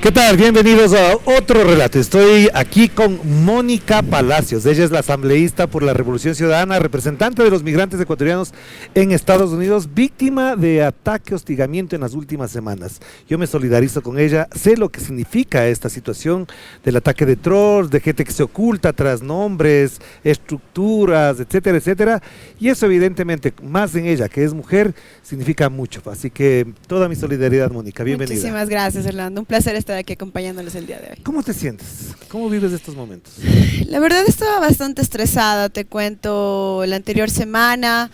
¿Qué tal? Bienvenidos a otro relato. Estoy aquí con Mónica Palacios. Ella es la asambleísta por la Revolución Ciudadana, representante de los migrantes ecuatorianos en Estados Unidos, víctima de ataque, hostigamiento en las últimas semanas. Yo me solidarizo con ella, sé lo que significa esta situación del ataque de trolls, de gente que se oculta tras nombres, estructuras, etcétera, etcétera. Y eso evidentemente, más en ella, que es mujer, significa mucho. Así que toda mi solidaridad, Mónica. Bienvenida. Muchísimas gracias, Orlando. Un placer estar aquí acompañándoles el día de hoy. ¿Cómo te sientes? ¿Cómo vives estos momentos? La verdad estaba bastante estresada, te cuento, la anterior semana.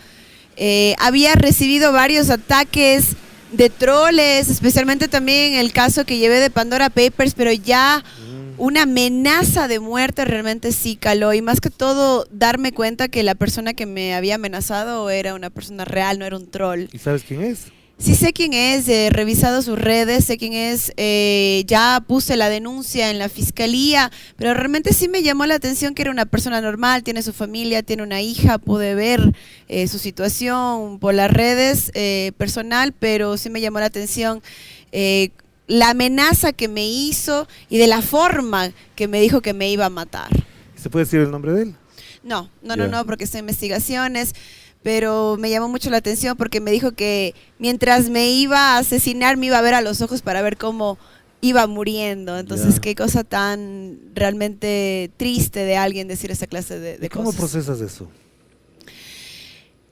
Había recibido varios ataques de troles, especialmente también el caso que llevé de Pandora Papers, pero ya una amenaza de muerte realmente sí caló, y más que todo darme cuenta que la persona que me había amenazado era una persona real, no era un troll. ¿Y sabes quién es? Sí sé quién es, he revisado sus redes, sé quién es, ya puse la denuncia en la fiscalía, pero realmente sí me llamó la atención que era una persona normal, tiene su familia, tiene una hija, pude ver su situación por las redes personal, pero sí me llamó la atención la amenaza que me hizo y de la forma que me dijo que me iba a matar. ¿Se puede decir el nombre de él? No, porque está en investigaciones. Pero me llamó mucho la atención porque me dijo que mientras me iba a asesinar me iba a ver a los ojos para ver cómo iba muriendo. Entonces, qué cosa tan realmente triste de alguien decir esa clase de cosas. ¿Cómo procesas eso?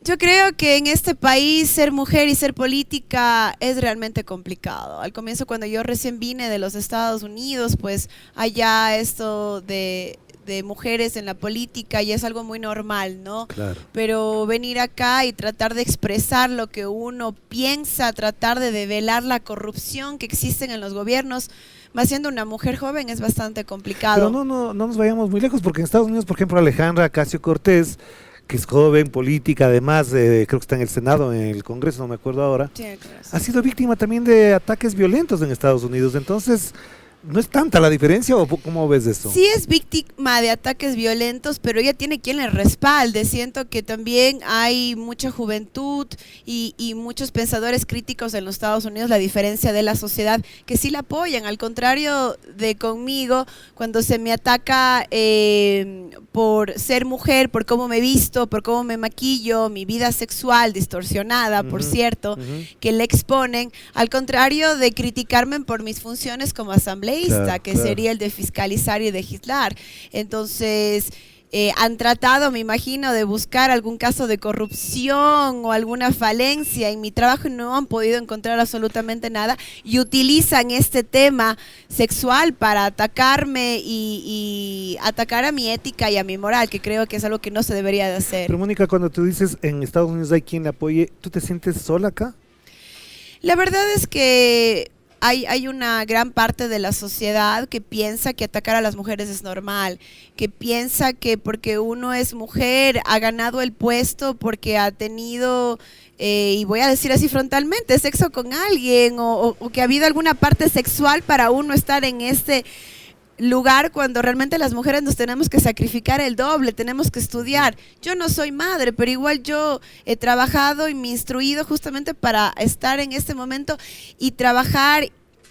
Yo creo que en este país ser mujer y ser política es realmente complicado. Al comienzo, cuando yo recién vine de los Estados Unidos, pues allá esto de mujeres en la política y es algo muy normal, ¿no? Claro. Pero venir acá y tratar de expresar lo que uno piensa, tratar de develar la corrupción que existe en los gobiernos, más siendo una mujer joven, es bastante complicado. Pero no nos vayamos muy lejos, porque en Estados Unidos, por ejemplo, Alejandra Ocasio-Cortez, que es joven, política, además, creo que está en el Senado, en el Congreso, no me acuerdo ahora, Sí, claro. ha sido víctima también de ataques violentos en Estados Unidos. Entonces, ¿no es tanta la diferencia o cómo ves eso? Sí es víctima de ataques violentos, pero ella tiene quien le respalde. Siento que también hay mucha juventud y muchos pensadores críticos en los Estados Unidos, la diferencia de la sociedad, que sí la apoyan. Al contrario de conmigo, cuando se me ataca por ser mujer, por cómo me visto, por cómo me maquillo, mi vida sexual distorsionada, por cierto, que le exponen, al contrario de criticarme por mis funciones como asambleísta, que sería el de fiscalizar y de legislar. Entonces, han tratado, me imagino, de buscar algún caso de corrupción o alguna falencia en mi trabajo y no han podido encontrar absolutamente nada, y utilizan este tema sexual para atacarme y atacar a mi ética y a mi moral, que creo que es algo que no se debería de hacer. Pero Mónica, cuando tú dices en Estados Unidos hay quien le apoye, ¿tú te sientes sola acá? La verdad es que hay una gran parte de la sociedad que piensa que atacar a las mujeres es normal, que piensa que porque uno es mujer ha ganado el puesto porque ha tenido, y voy a decir así frontalmente, sexo con alguien o que ha habido alguna parte sexual para uno estar en este lugar, cuando realmente las mujeres nos tenemos que sacrificar el doble, tenemos que estudiar. Yo no soy madre, pero igual yo he trabajado y me he instruido justamente para estar en este momento y trabajar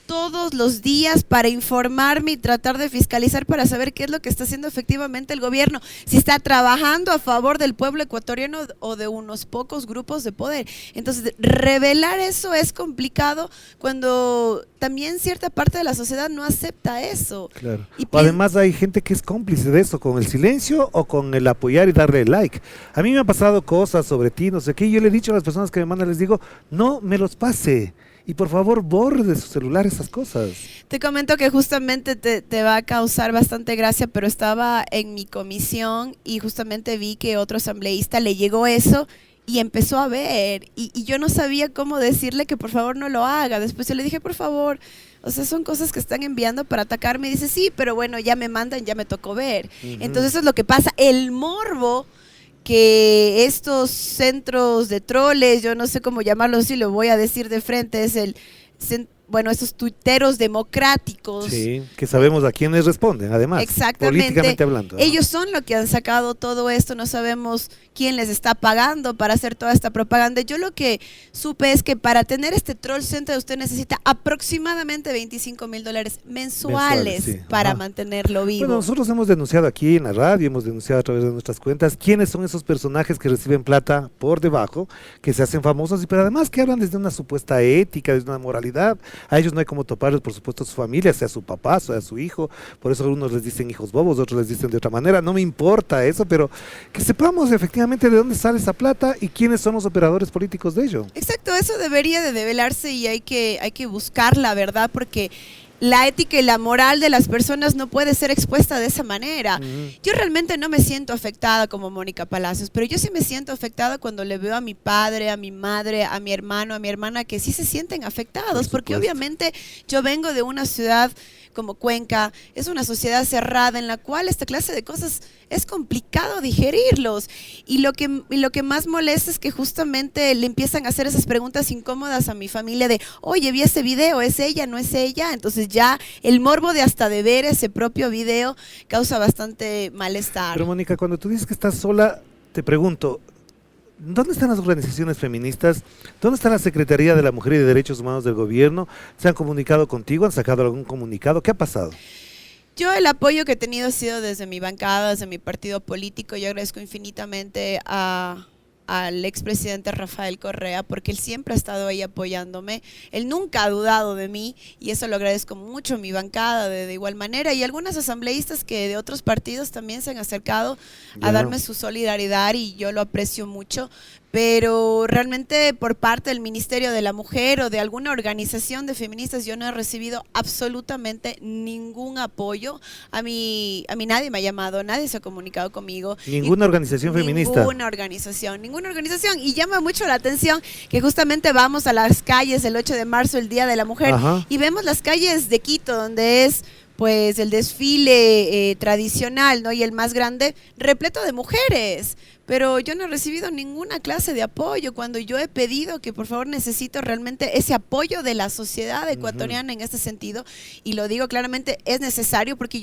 todos los días para informarme y tratar de fiscalizar para saber qué es lo que está haciendo efectivamente el gobierno, si está trabajando a favor del pueblo ecuatoriano o de unos pocos grupos de poder. Entonces, revelar eso es complicado cuando también cierta parte de la sociedad no acepta eso. Claro. O además hay gente que es cómplice de eso, con el silencio o con el apoyar y darle like. A mí me han pasado cosas sobre ti, no sé qué, y yo le he dicho a las personas que me mandan, les digo, no me los pase. Y por favor, borre de su celular esas cosas. Te comento que justamente te va a causar bastante gracia, pero estaba en mi comisión y justamente vi que otro asambleísta le llegó eso y empezó a ver. Y yo no sabía cómo decirle que por favor no lo haga. Después yo le dije, por favor, o sea, son cosas que están enviando para atacarme. Y dice, sí, pero bueno, ya me mandan, ya me tocó ver. Entonces eso es lo que pasa. El morbo que estos centros de troles, yo no sé cómo llamarlos, si lo voy a decir de frente, es el bueno, esos tuiteros democráticos. Sí, que sabemos a quiénes responden, además, Exactamente. políticamente hablando. Ellos son los que han sacado todo esto, no sabemos quién les está pagando para hacer toda esta propaganda. Yo lo que supe es que para tener este troll center usted necesita aproximadamente $25,000 mensuales Sí. para Ajá. mantenerlo vivo. Bueno, nosotros hemos denunciado aquí en la radio, hemos denunciado a través de nuestras cuentas quiénes son esos personajes que reciben plata por debajo, que se hacen famosos y pero además que hablan desde una supuesta ética, desde una moralidad. A ellos no hay como toparles, por supuesto, a su familia, sea su papá, sea su hijo. Por eso algunos les dicen hijos bobos, otros les dicen de otra manera. No me importa eso, pero que sepamos efectivamente de dónde sale esa plata y quiénes son los operadores políticos de ello. Exacto, eso debería de develarse y hay que buscar la verdad porque la ética y la moral de las personas no puede ser expuesta de esa manera. Yo realmente no me siento afectada como Mónica Palacios, pero yo sí me siento afectada cuando le veo a mi padre, a mi madre, a mi hermano, a mi hermana, que sí se sienten afectados, porque obviamente yo vengo de una ciudad como Cuenca, es una sociedad cerrada en la cual esta clase de cosas es complicado digerirlos. Y lo que más molesta es que justamente le empiezan a hacer esas preguntas incómodas a mi familia de, oye, vi ese video, ¿es ella, no es ella? Entonces ya el morbo de hasta de ver ese propio video causa bastante malestar. Pero Mónica, cuando tú dices que estás sola, te pregunto, ¿dónde están las organizaciones feministas? ¿Dónde está la Secretaría de la Mujer y de Derechos Humanos del gobierno? ¿Se han comunicado contigo? ¿Han sacado algún comunicado? ¿Qué ha pasado? Yo el apoyo que he tenido ha sido desde mi bancada, desde mi partido político. Yo agradezco infinitamente al expresidente Rafael Correa, porque él siempre ha estado ahí apoyándome, él nunca ha dudado de mí y eso lo agradezco mucho a mi bancada de igual manera, y algunas asambleístas que de otros partidos también se han acercado a darme su solidaridad y yo lo aprecio mucho, pero realmente por parte del Ministerio de la Mujer o de alguna organización de feministas yo no he recibido absolutamente ningún apoyo. A mí nadie me ha llamado, nadie se ha comunicado conmigo. ¿Ninguna organización feminista? Ninguna organización. Y llama mucho la atención que justamente vamos a las calles el 8 de marzo, el Día de la Mujer, y vemos las calles de Quito, donde es pues el desfile tradicional, ¿no? Y el más grande, repleto de mujeres. Pero yo no he recibido ninguna clase de apoyo cuando yo he pedido que por favor necesito realmente ese apoyo de la sociedad ecuatoriana en este sentido, y lo digo claramente, es necesario porque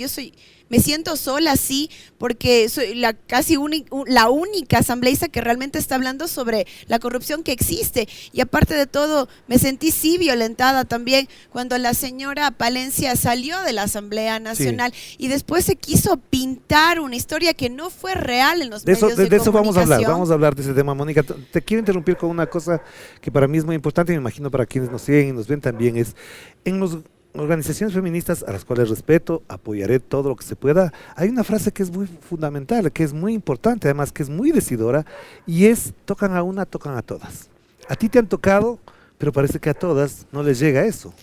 me siento sola, sí, porque soy la única asambleísta que realmente está hablando sobre la corrupción que existe, y aparte de todo me sentí sí violentada también cuando la señora Palencia salió de la Asamblea Nacional y después se quiso pintar una historia que no fue real en los medios de comunicación. Vamos a hablar de ese tema, Mónica. Te quiero interrumpir con una cosa que para mí es muy importante y me imagino para quienes nos siguen y nos ven también, es en las organizaciones feministas a las cuales respeto, apoyaré todo lo que se pueda. Hay una frase que es muy fundamental, que es muy importante, además que es muy decidora, y es: tocan a una, tocan a todas. A ti te han tocado, pero parece que a todas no les llega eso.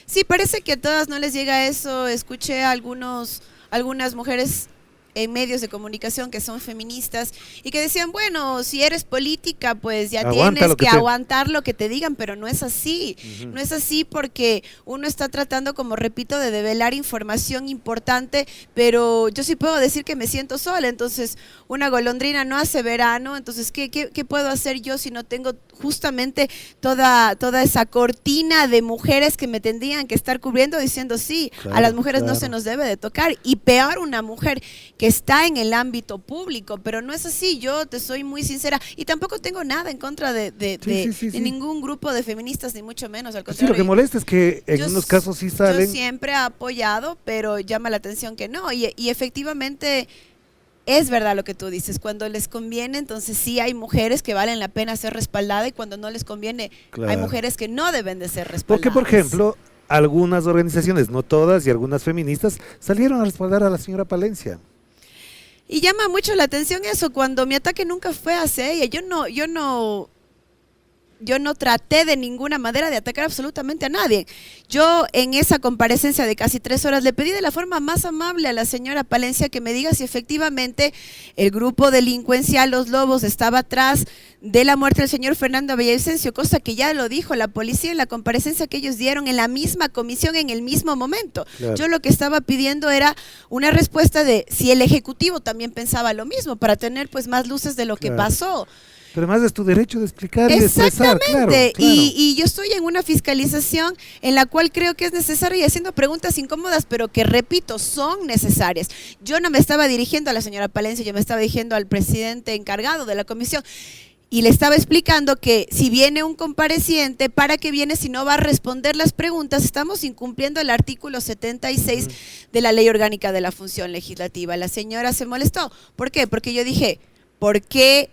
Sí, parece que a todas no les llega eso. Escuché a algunas mujeres en medios de comunicación que son feministas y que decían, bueno, si eres política, pues ya tienes que aguantar lo que te digan, pero no es así. No es así porque uno está tratando, como repito, de develar información importante, pero yo sí puedo decir que me siento sola. Entonces, una golondrina no hace verano, entonces, ¿qué puedo hacer yo si no tengo justamente toda esa cortina de mujeres que me tendrían que estar cubriendo diciendo, sí, claro, a las mujeres no se nos debe de tocar, y peor una mujer que está en el ámbito público, pero no es así. Yo te soy muy sincera y tampoco tengo nada en contra de ningún grupo de feministas, ni mucho menos, al contrario. Sí, lo que molesta es que en unos casos sí salen. Yo siempre he apoyado, pero llama la atención que no, y efectivamente es verdad lo que tú dices, cuando les conviene, entonces sí hay mujeres que valen la pena ser respaldadas, y cuando no les conviene, claro, hay mujeres que no deben de ser respaldadas. Porque, por ejemplo, algunas organizaciones, no todas, y algunas feministas salieron a respaldar a la señora Palencia. Y llama mucho la atención eso, cuando mi ataque nunca fue hacia ella. Yo no traté de ninguna manera de atacar absolutamente a nadie. Yo en esa comparecencia de casi 3 horas le pedí de la forma más amable a la señora Palencia que me diga si efectivamente el grupo delincuencial Los Lobos estaba atrás de la muerte del señor Fernando Villavicencio, cosa que ya lo dijo la policía en la comparecencia que ellos dieron en la misma comisión en el mismo momento. Claro. Yo lo que estaba pidiendo era una respuesta de si el Ejecutivo también pensaba lo mismo, para tener pues más luces de lo que pasó. Pero además es tu derecho de explicar y de expresar. Exactamente. Claro. Y yo estoy en una fiscalización en la cual creo que es necesaria y haciendo preguntas incómodas, pero que, repito, son necesarias. Yo no me estaba dirigiendo a la señora Palencia, yo me estaba dirigiendo al presidente encargado de la comisión. Y le estaba explicando que si viene un compareciente, ¿para qué viene si no va a responder las preguntas? Estamos incumpliendo el artículo 76 de la Ley Orgánica de la Función Legislativa. La señora se molestó. ¿Por qué? Porque yo dije, ¿por qué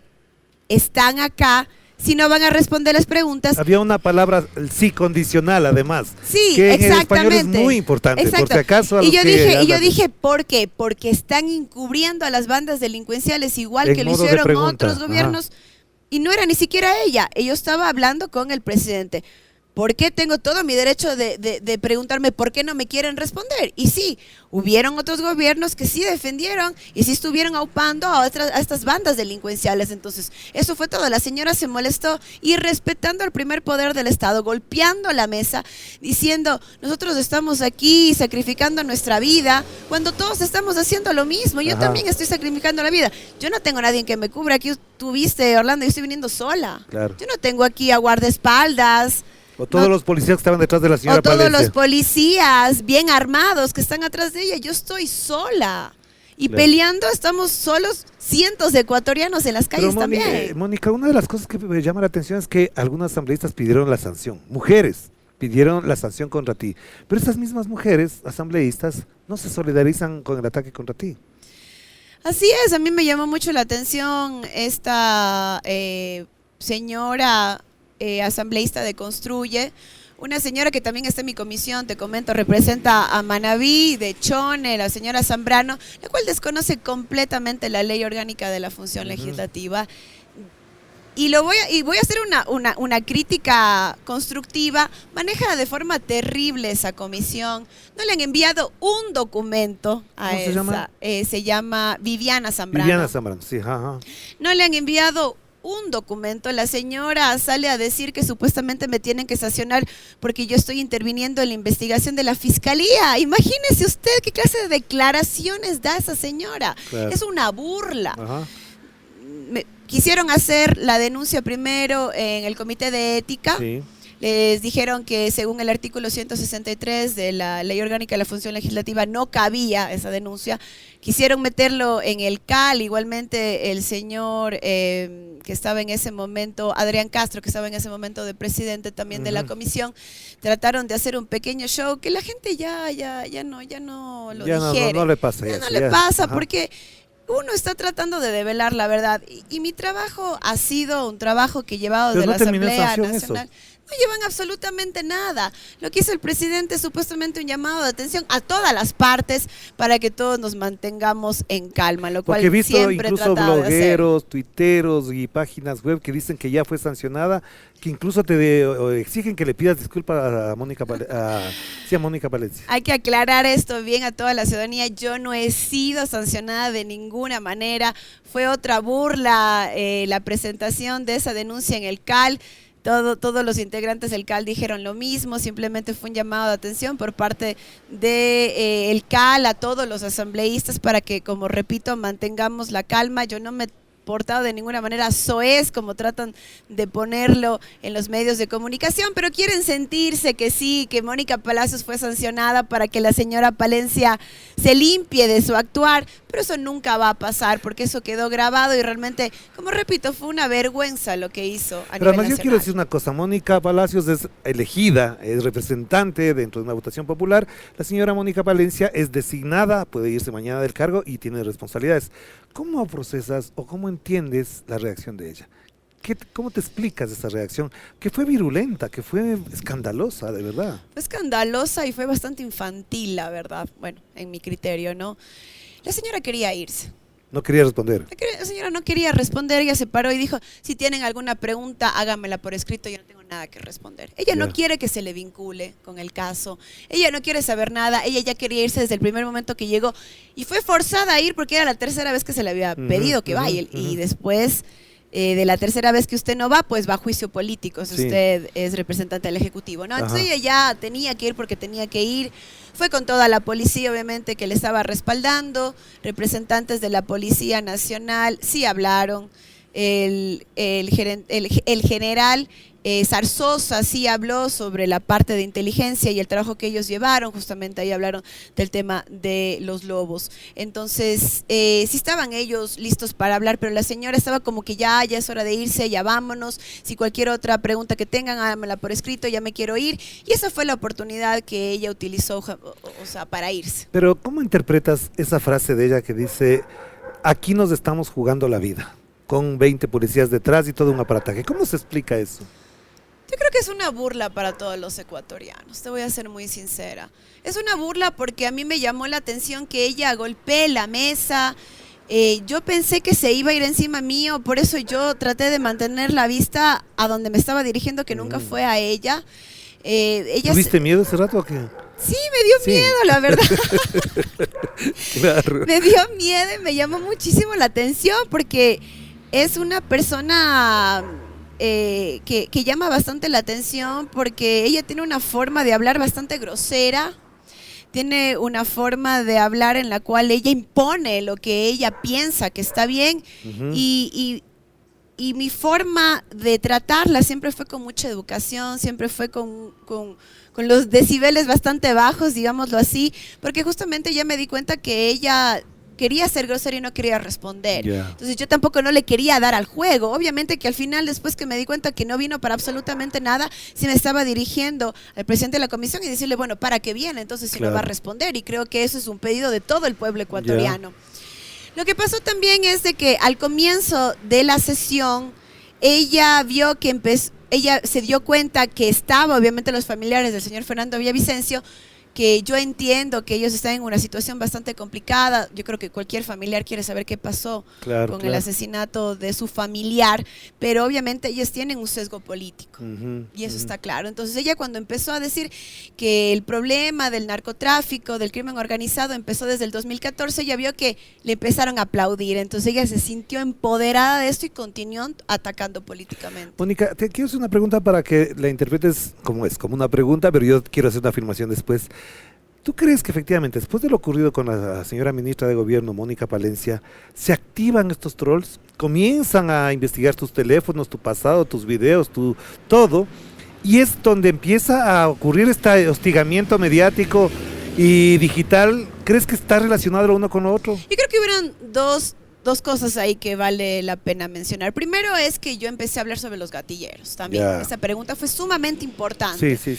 están acá si no van a responder las preguntas? Había una palabra, el sí condicional, además. Sí, que en exactamente. el español es muy importante, Exacto. por si acaso. Y yo dije, ¿por qué? Porque están encubriendo a las bandas delincuenciales igual que lo hicieron otros gobiernos. Ajá. Y no era ni siquiera ella, ella estaba hablando con el presidente. ¿Por qué tengo todo mi derecho de preguntarme por qué no me quieren responder? Y sí, hubieron otros gobiernos que sí defendieron y sí estuvieron aupando a estas bandas delincuenciales. Entonces, eso fue todo. La señora se molestó y respetando el primer poder del Estado, golpeando la mesa, diciendo, nosotros estamos aquí sacrificando nuestra vida, cuando todos estamos haciendo lo mismo. Yo también estoy sacrificando la vida. Yo no tengo a nadie que me cubra. Aquí tú viste, Orlando, yo estoy viniendo sola. Claro. Yo no tengo aquí a guardaespaldas. O todos los policías que estaban detrás de la señora Palencia. O todos los policías bien armados que están atrás de ella. Yo estoy sola. Y peleando estamos solos cientos de ecuatorianos en las calles. Pero también. Mónica, una de las cosas que me llama la atención es que algunas asambleístas pidieron la sanción. Mujeres pidieron la sanción contra ti. Pero estas mismas mujeres asambleístas no se solidarizan con el ataque contra ti. Así es, a mí me llamó mucho la atención esta señora asambleísta de Construye, una señora que también está en mi comisión, te comento, representa a Manabí, de Chone, la señora Zambrano, la cual desconoce completamente la Ley Orgánica de la Función Legislativa. Y voy a hacer una crítica constructiva. Maneja de forma terrible esa comisión. No le han enviado un documento a esa. Se llama Viviana Zambrano. Viviana Zambrano, sí. Ajá. No le han enviado un documento. La señora sale a decir que supuestamente me tienen que sancionar porque yo estoy interviniendo en la investigación de la fiscalía. Imagínese usted qué clase de declaraciones da esa señora. Claro. Es una burla. Ajá. Quisieron hacer la denuncia primero en el Comité de Ética. Sí. Les dijeron que según el artículo 163 de la Ley Orgánica de la Función Legislativa no cabía esa denuncia. Quisieron meterlo en el CAL, igualmente el señor que estaba en ese momento, Adrián Castro, que estaba en ese momento de presidente también de la comisión, trataron de hacer un pequeño show que la gente ya no lo digiere. No le pasa. No le pasa porque uno está tratando de develar la verdad y mi trabajo ha sido un trabajo que he llevado de la Asamblea Nacional. No llevan absolutamente nada. Lo que hizo el presidente es supuestamente un llamado de atención a todas las partes para que todos nos mantengamos en calma, lo cual porque he visto siempre incluso blogueros, tuiteros y páginas web que dicen que ya fue sancionada, que incluso te exigen que le pidas disculpas a Mónica Palencia. Hay que aclarar esto bien a toda la ciudadanía. Yo no he sido sancionada de ninguna manera. Fue otra burla la presentación de esa denuncia en el CAL. Todos los integrantes del CAL dijeron lo mismo, simplemente fue un llamado de atención por parte del CAL a todos los asambleístas para que, como repito, mantengamos la calma. Yo no me he portado de ninguna manera soez, como tratan de ponerlo en los medios de comunicación, pero quieren sentirse que sí, que Mónica Palacios fue sancionada para que la señora Palencia se limpie de su actuar, pero eso nunca va a pasar porque eso quedó grabado y realmente, como repito, fue una vergüenza lo que hizo a Pero nivel además yo quiero decir una cosa, Mónica Palacios es elegida, es representante dentro de una votación popular, la señora Mónica Palencia es designada, puede irse mañana del cargo y tiene responsabilidades. ¿Cómo procesas o cómo entiendes la reacción de ella? ¿Cómo te explicas esa reacción? Que fue virulenta, que fue escandalosa, de verdad. Fue escandalosa y fue bastante infantil, la verdad, bueno, en mi criterio, ¿no? La señora quería irse. No quería responder. La señora no quería responder, ella se paró y dijo, si tienen alguna pregunta, háganmela por escrito, yo no tengo nada que responder. Ella no quiere que se le vincule con el caso, ella no quiere saber nada, ella ya quería irse desde el primer momento que llegó y fue forzada a ir porque era la tercera vez que se le había pedido que vaya y después de la tercera vez que usted no va, pues va a juicio político, si usted es representante del Ejecutivo, ¿no? Entonces ella ya tenía que ir porque tenía que ir. Fue con toda la policía, obviamente, que le estaba respaldando. Representantes de la Policía Nacional sí hablaron. el general Zarzosa sí habló sobre la parte de inteligencia y el trabajo que ellos llevaron, justamente ahí hablaron del tema de los lobos. Entonces, sí estaban ellos listos para hablar, pero la señora estaba como que ya es hora de irse, ya vámonos, si cualquier otra pregunta que tengan, háganmela por escrito, ya me quiero ir. Y esa fue la oportunidad que ella utilizó, o sea, para irse. Pero ¿cómo interpretas esa frase de ella que dice, aquí nos estamos jugando la vida, con 20 policías detrás y todo un aparataje? ¿Cómo se explica eso? Yo creo que es una burla para todos los ecuatorianos, te voy a ser muy sincera. Es una burla porque a mí me llamó la atención que ella golpee la mesa. Yo pensé que se iba a ir encima mío, por eso yo traté de mantener la vista a donde me estaba dirigiendo, que nunca fue a ella. ¿Tuviste miedo ese rato o qué? Sí, me dio miedo, la verdad. Claro. Me dio miedo y me llamó muchísimo la atención porque es una persona que llama bastante la atención porque ella tiene una forma de hablar bastante grosera, tiene una forma de hablar en la cual ella impone lo que ella piensa que está bien. Y mi forma de tratarla siempre fue con mucha educación, siempre fue con los decibeles bastante bajos, digámoslo así, porque justamente ya me di cuenta que ella quería ser grosera y no quería responder. Entonces yo tampoco no le quería dar al juego. Obviamente que al final, después que me di cuenta que no vino para absolutamente nada, sí me estaba dirigiendo al presidente de la comisión y decirle, bueno, ¿para qué viene? Entonces si no va a responder. Y creo que eso es un pedido de todo el pueblo ecuatoriano. Lo que pasó también es de que al comienzo de la sesión, ella vio que ella se dio cuenta que estaba, obviamente, los familiares del señor Fernando Villavicencio, que yo entiendo que ellos están en una situación bastante complicada. Yo creo que cualquier familiar quiere saber qué pasó con el asesinato de su familiar, pero obviamente ellos tienen un sesgo político y eso está claro. Entonces ella, cuando empezó a decir que el problema del narcotráfico, del crimen organizado empezó desde el 2014, ella vio que le empezaron a aplaudir. Entonces ella se sintió empoderada de esto y continuó atacando políticamente. Mónica, te quiero hacer una pregunta para que la interpretes como una pregunta, pero yo quiero hacer una afirmación después. ¿Tú crees que efectivamente, después de lo ocurrido con la señora ministra de Gobierno, Mónica Palencia, se activan estos trolls? Comienzan a investigar tus teléfonos, tu pasado, tus videos, todo, y es donde empieza a ocurrir este hostigamiento mediático y digital. ¿Crees que está relacionado lo uno con lo otro? Yo creo que hubieron dos cosas ahí que vale la pena mencionar. Primero es que yo empecé a hablar sobre los gatilleros también. Esa pregunta fue sumamente importante. Sí.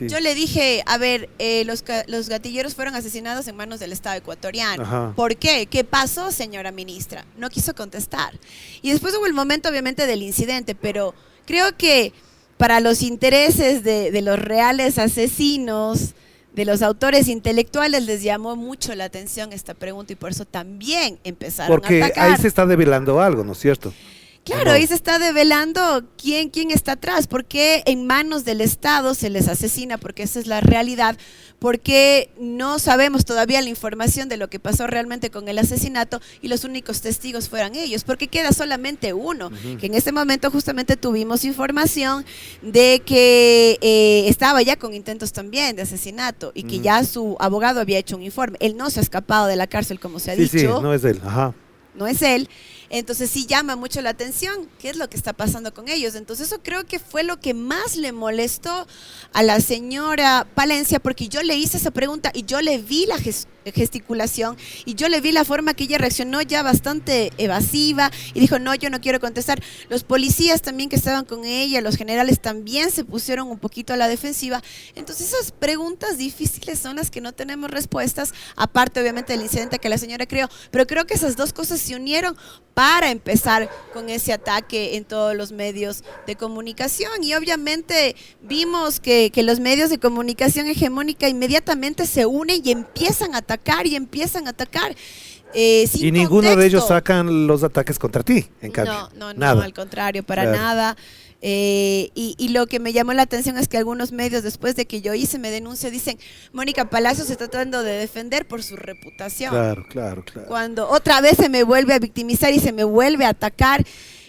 Yo le dije, a ver, los gatilleros fueron asesinados en manos del Estado ecuatoriano. Ajá. ¿Por qué? ¿Qué pasó, señora ministra? No quiso contestar. Y después hubo el momento, obviamente, del incidente, pero creo que para los intereses de los reales asesinos, de los autores intelectuales, les llamó mucho la atención esta pregunta y por eso también empezaron a atacar. Porque ahí se está develando algo, ¿no es cierto? Claro, ahí se está develando quién está atrás, por qué en manos del Estado se les asesina, porque esa es la realidad, porque no sabemos todavía la información de lo que pasó realmente con el asesinato y los únicos testigos fueran ellos, porque queda solamente uno, que en este momento justamente tuvimos información de que estaba ya con intentos también de asesinato y que ya su abogado había hecho un informe. Él no se ha escapado de la cárcel, como se ha dicho. Sí, no es él, no es él. Entonces sí llama mucho la atención qué es lo que está pasando con ellos. Entonces eso creo que fue lo que más le molestó a la señora Palencia, porque yo le hice esa pregunta y yo le vi la gesticulación y yo le vi la forma que ella reaccionó ya bastante evasiva y dijo, no, yo no quiero contestar. Los policías también que estaban con ella, los generales también se pusieron un poquito a la defensiva. Entonces esas preguntas difíciles son las que no tenemos respuestas, aparte obviamente del incidente que la señora creó, pero creo que esas dos cosas se unieron para empezar con ese ataque en todos los medios de comunicación. Y obviamente vimos que los medios de comunicación hegemónica inmediatamente se unen y empiezan a atacar sin y ninguno contexto. de ellos sacan los ataques contra ti, en cambio. No, nada. al contrario, para nada. Y lo que me llamó la atención es que algunos medios, después de que yo hice mi denuncia, dicen, Mónica Palacios se está tratando de defender por su reputación. Claro. Cuando otra vez se me vuelve a victimizar y se me vuelve a atacar,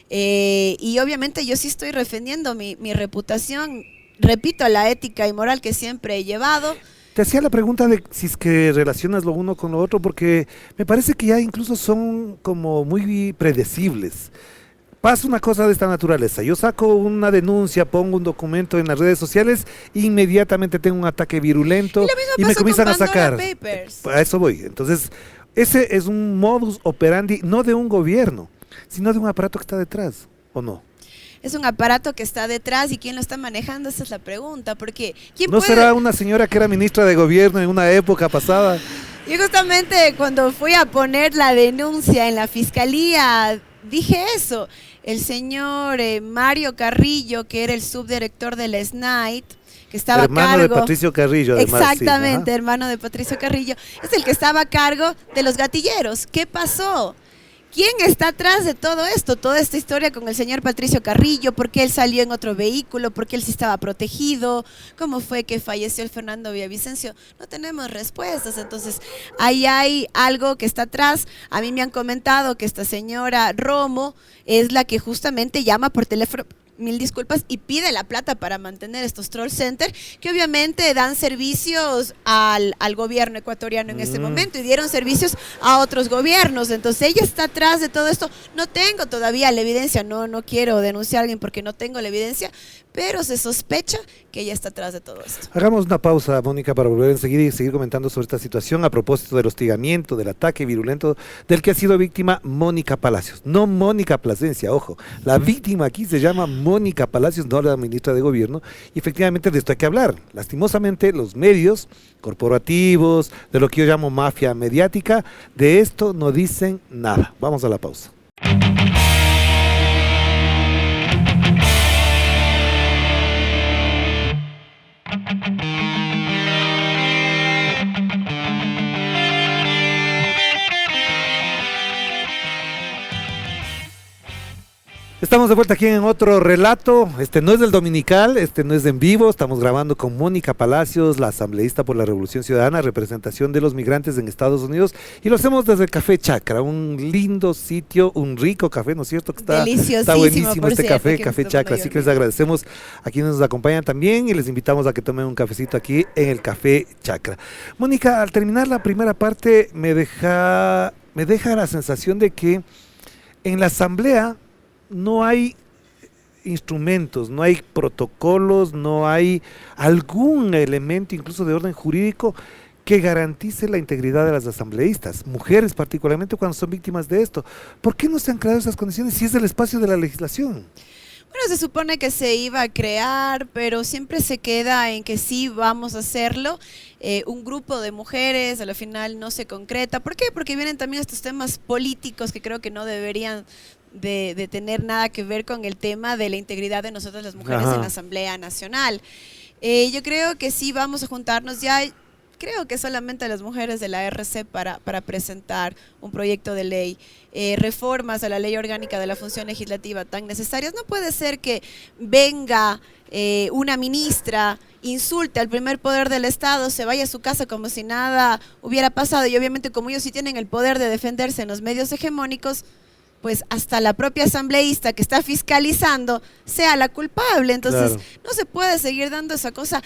y obviamente yo sí estoy defendiendo mi reputación, repito, la ética y moral que siempre he llevado. Te hacía la pregunta de si es que relacionas lo uno con lo otro, porque me parece que ya incluso son como muy predecibles. pasa una cosa de esta naturaleza, yo saco una denuncia, pongo un documento en las redes sociales, inmediatamente tengo un ataque virulento y me comienzan a sacar. Papers. A eso voy. Entonces, ese es un modus operandi, no de un gobierno, sino de un aparato que está detrás, ¿o no? Es un aparato que está detrás y quién lo está manejando, esa es la pregunta, porque ¿quién ¿No puede? será una señora que era ministra de gobierno en una época pasada? Yo justamente cuando fui a poner la denuncia en la fiscalía dije eso. El señor Mario Carrillo, que era el subdirector del SNAIT, que estaba hermano a cargo de Patricio Carrillo, además. Exactamente, sí, hermano de Patricio Carrillo, es el que estaba a cargo de los gatilleros. ¿Qué pasó? ¿Quién está atrás de todo esto? Toda esta historia con el señor Patricio Carrillo, ¿por qué él salió en otro vehículo? ¿Por qué él sí estaba protegido? ¿Cómo fue que falleció el Fernando Villavicencio? No tenemos respuestas, entonces ahí hay algo que está atrás. A mí me han comentado que esta señora Romo es la que justamente llama por teléfono, mil disculpas, y pide la plata para mantener estos troll centers, que obviamente dan servicios al gobierno ecuatoriano en este momento, y dieron servicios a otros gobiernos. Entonces ella está atrás de todo esto. No tengo todavía la evidencia, no quiero denunciar a alguien porque no tengo la evidencia, pero se sospecha que ella está atrás de todo esto. Hagamos una pausa, Mónica, para volver enseguida y seguir comentando sobre esta situación a propósito del hostigamiento, del ataque virulento del que ha sido víctima Mónica Palacios. No Mónica Plasencia, ojo. La víctima aquí se llama Mónica Palacios, no la ministra de Gobierno, y efectivamente de esto hay que hablar. Lastimosamente, los medios corporativos, de lo que yo llamo mafia mediática, de esto no dicen nada. Vamos a la pausa. Estamos de vuelta aquí en otro relato. Este no es del dominical, este no es de en vivo. Estamos grabando con Mónica Palacios, la asambleísta por la Revolución Ciudadana, representación de los migrantes en Estados Unidos. Y lo hacemos desde el Café Chacra, un lindo sitio, un rico café, ¿no es cierto? Que está buenísimo este café, Café Chacra. Así que les agradecemos a quienes nos acompañan también y les invitamos a que tomen un cafecito aquí en el Café Chacra. Mónica, al terminar la primera parte me deja la sensación de que en la asamblea no hay instrumentos, no hay protocolos, no hay algún elemento incluso de orden jurídico que garantice la integridad de las asambleístas, mujeres particularmente cuando son víctimas de esto. ¿Por qué no se han creado esas condiciones si es el espacio de la legislación? Bueno, se supone que se iba a crear, pero siempre se queda en que sí vamos a hacerlo. Un grupo de mujeres, a la final no se concreta. ¿Por qué? Porque vienen también estos temas políticos que creo que no deberían de tener nada que ver con el tema de la integridad de nosotras las mujeres en la Asamblea Nacional. Yo creo que sí vamos a juntarnos ya. Creo que solamente las mujeres de la RC para presentar un proyecto de ley, reformas a la ley orgánica de la función legislativa tan necesarias. No puede ser que venga una ministra, insulte al primer poder del Estado, se vaya a su casa como si nada hubiera pasado, y obviamente como ellos sí tienen el poder de defenderse en los medios hegemónicos, pues hasta la propia asambleísta que está fiscalizando sea la culpable. Entonces no se puede seguir dando esa cosa.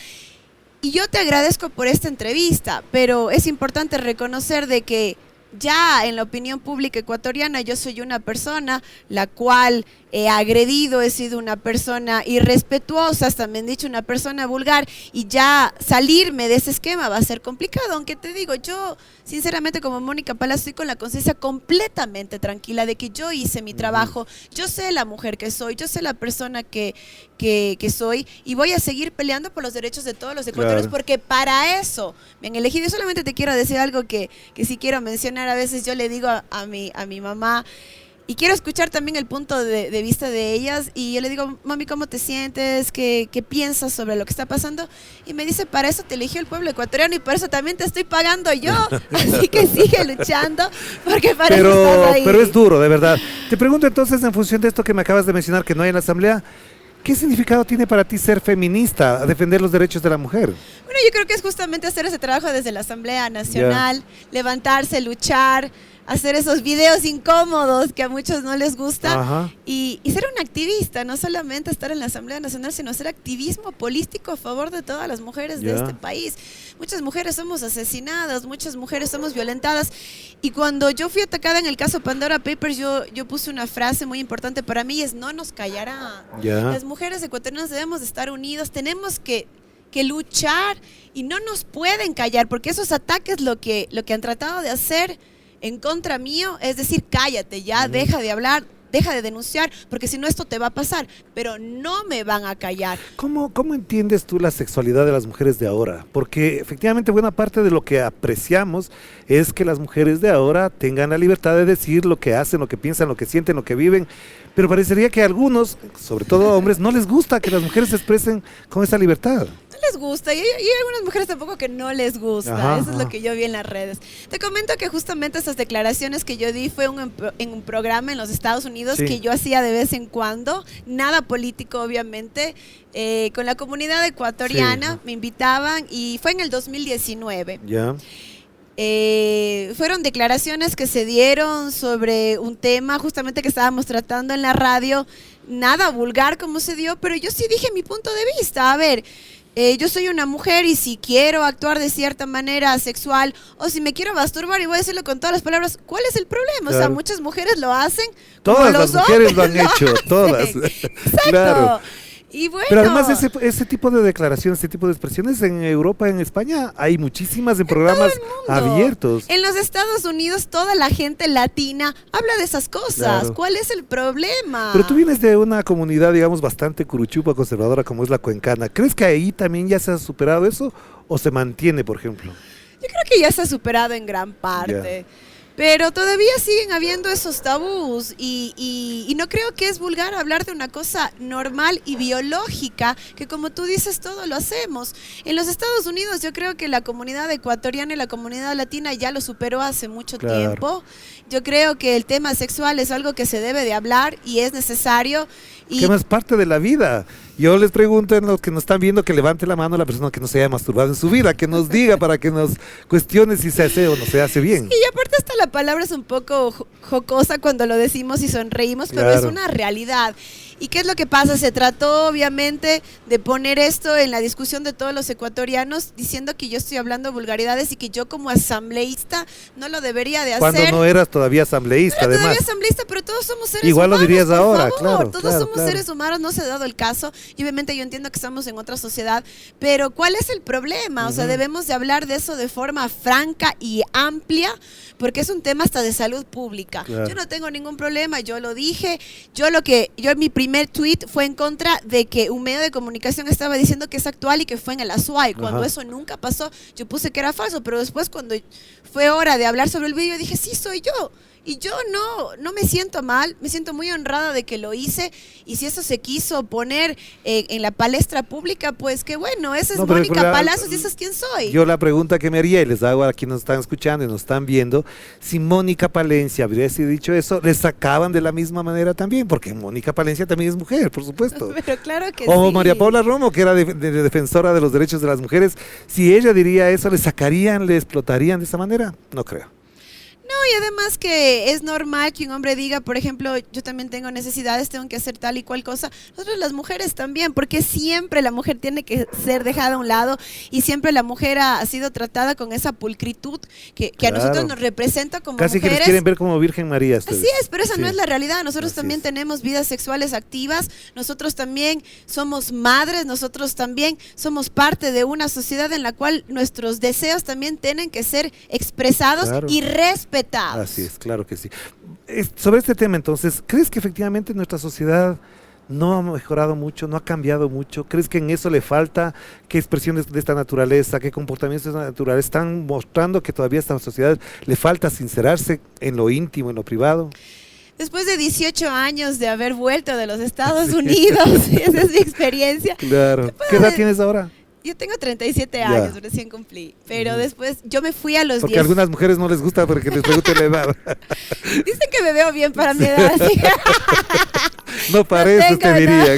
Y yo te agradezco por esta entrevista, pero es importante reconocer de que ya en la opinión pública ecuatoriana yo soy una persona la cual he agredido, he sido una persona irrespetuosa, hasta me han dicho una persona vulgar, y ya salirme de ese esquema va a ser complicado, aunque te digo, yo sinceramente como Mónica Palacios estoy con la conciencia completamente tranquila de que yo hice mi trabajo, yo sé la mujer que soy, yo sé la persona que soy, y voy a seguir peleando por los derechos de todos los ecuatorianos, porque para eso me han elegido. Yo solamente te quiero decir algo que sí quiero mencionar. A veces yo le digo a mi mamá, y quiero escuchar también el punto de vista de ellas, y yo le digo, mami, ¿cómo te sientes? ¿Qué piensas sobre lo que está pasando? Y me dice, para eso te eligió el pueblo ecuatoriano y por eso también te estoy pagando yo, así que sigue luchando, porque para eso estás ahí. Pero es duro, de verdad. Te pregunto entonces, en función de esto que me acabas de mencionar, que no hay en la asamblea, ¿qué significado tiene para ti ser feminista, defender los derechos de la mujer? Bueno, yo creo que es justamente hacer ese trabajo desde la Asamblea Nacional, levantarse, luchar, hacer esos videos incómodos que a muchos no les gusta. Ajá. Y ser un activista, no solamente estar en la Asamblea Nacional, sino hacer activismo político a favor de todas las mujeres de este país. Muchas mujeres somos asesinadas, muchas mujeres somos violentadas. Y cuando yo fui atacada en el caso Pandora Papers, yo puse una frase muy importante para mí, es: no nos callarán. Las mujeres ecuatorianas debemos de estar unidas, tenemos que luchar y no nos pueden callar, porque esos ataques lo que han tratado de hacer en contra mío es decir: cállate ya, deja de hablar, deja de denunciar, porque si no esto te va a pasar, pero no me van a callar. ¿Cómo entiendes tú la sexualidad de las mujeres de ahora? Porque efectivamente buena parte de lo que apreciamos es que las mujeres de ahora tengan la libertad de decir lo que hacen, lo que piensan, lo que sienten, lo que viven, pero parecería que a algunos, sobre todo a hombres, no les gusta que las mujeres se expresen con esa libertad. No les gusta, y hay algunas mujeres tampoco que no les gusta. Ajá, eso es lo que yo vi en las redes. Te comento que justamente esas declaraciones que yo di fue en un programa en los Estados Unidos que yo hacía de vez en cuando, nada político obviamente, con la comunidad ecuatoriana, me invitaban y fue en el 2019. Fueron declaraciones que se dieron sobre un tema justamente que estábamos tratando en la radio, nada vulgar como se dio, pero yo sí dije mi punto de vista. A ver, yo soy una mujer y si quiero actuar de cierta manera sexual o si me quiero masturbar, y voy a decirlo con todas las palabras, ¿cuál es el problema? Claro. O sea, muchas mujeres lo hacen. Todas las mujeres lo han hecho, todas. Exacto. Claro. Y bueno, pero además ese tipo de declaraciones, ese tipo de expresiones en Europa, en España, hay muchísimas en programas abiertos. En los Estados Unidos toda la gente latina habla de esas cosas. Claro. ¿Cuál es el problema? Pero tú vienes de una comunidad, digamos, bastante curuchupa, conservadora, como es la cuencana. ¿Crees que ahí también ya se ha superado eso o se mantiene, por ejemplo? Yo creo que ya se ha superado en gran parte. Pero todavía siguen habiendo esos tabús y no creo que es vulgar hablar de una cosa normal y biológica, que como tú dices, todo lo hacemos. En los Estados Unidos yo creo que la comunidad ecuatoriana y la comunidad latina ya lo superó hace mucho tiempo. Yo creo que el tema sexual es algo que se debe de hablar y es necesario. Que no es parte de la vida. Yo les pregunto a los que nos están viendo que levante la mano la persona que no se haya masturbado en su vida, que nos diga para que nos cuestione si se hace o no se hace bien. Y aparte hasta la palabra es un poco jocosa cuando lo decimos y sonreímos, pero es una realidad. ¿Y qué es lo que pasa? Se trató obviamente de poner esto en la discusión de todos los ecuatorianos, diciendo que yo estoy hablando vulgaridades y que yo como asambleísta no lo debería de hacer. Cuando no eras todavía asambleísta, además. Todavía asambleísta, pero todos somos seres Igual humanos. Igual lo dirías ahora, favor. claro. Todos somos seres humanos, no se ha dado el caso. Y obviamente yo entiendo que estamos en otra sociedad, pero ¿cuál es el problema? O sea, debemos de hablar de eso de forma franca y amplia, porque es un tema hasta de salud pública. Yo no tengo ningún problema, yo lo dije. Yo mi primer tweet fue en contra de que un medio de comunicación estaba diciendo que es actual y que fue en el Azuay, cuando eso nunca pasó. Yo puse que era falso, pero después cuando fue hora de hablar sobre el video dije, sí, soy yo. Y yo no me siento mal, me siento muy honrada de que lo hice, y si eso se quiso poner en la palestra pública, pues qué bueno, esa es Mónica Palacios y esa es quién soy. Yo la pregunta que me haría, y les hago a quienes nos están escuchando y nos están viendo, si Mónica Palencia habría dicho eso, les sacaban de la misma manera también, porque Mónica Palencia también es mujer, por supuesto. Pero claro que o sí. María Paula Romo, que era defensora de los derechos de las mujeres, si ella diría eso, ¿le sacarían, le explotarían de esa manera? No creo. No, y además que es normal que un hombre diga, por ejemplo, yo también tengo necesidades, tengo que hacer tal y cual cosa. Nosotros las mujeres también, porque siempre la mujer tiene que ser dejada a un lado y siempre la mujer ha sido tratada con esa pulcritud que a nosotros nos representa como casi mujeres. Que les quieren ver como Virgen María. Ustedes. Así es, pero esa no es la realidad. Nosotros también tenemos vidas sexuales activas, nosotros también somos madres, nosotros también somos parte de una sociedad en la cual nuestros deseos también tienen que ser expresados y respetados. Así es, claro que sí. Sobre este tema entonces, ¿crees que efectivamente nuestra sociedad no ha mejorado mucho, no ha cambiado mucho? ¿Crees que en eso le falta? ¿Qué expresiones de esta naturaleza, qué comportamientos de esta naturaleza están mostrando que todavía a esta sociedad le falta sincerarse en lo íntimo, en lo privado? Después de 18 años de haber vuelto de los Estados Unidos, esa es mi experiencia. Claro. ¿Qué edad tienes ahora? Yo tengo 37 Ya. años, recién cumplí, pero después yo me fui a los Porque 10. a algunas mujeres no les gusta porque les pregunten la edad. Dicen que me veo bien para mi edad, así. No parece, te dirían.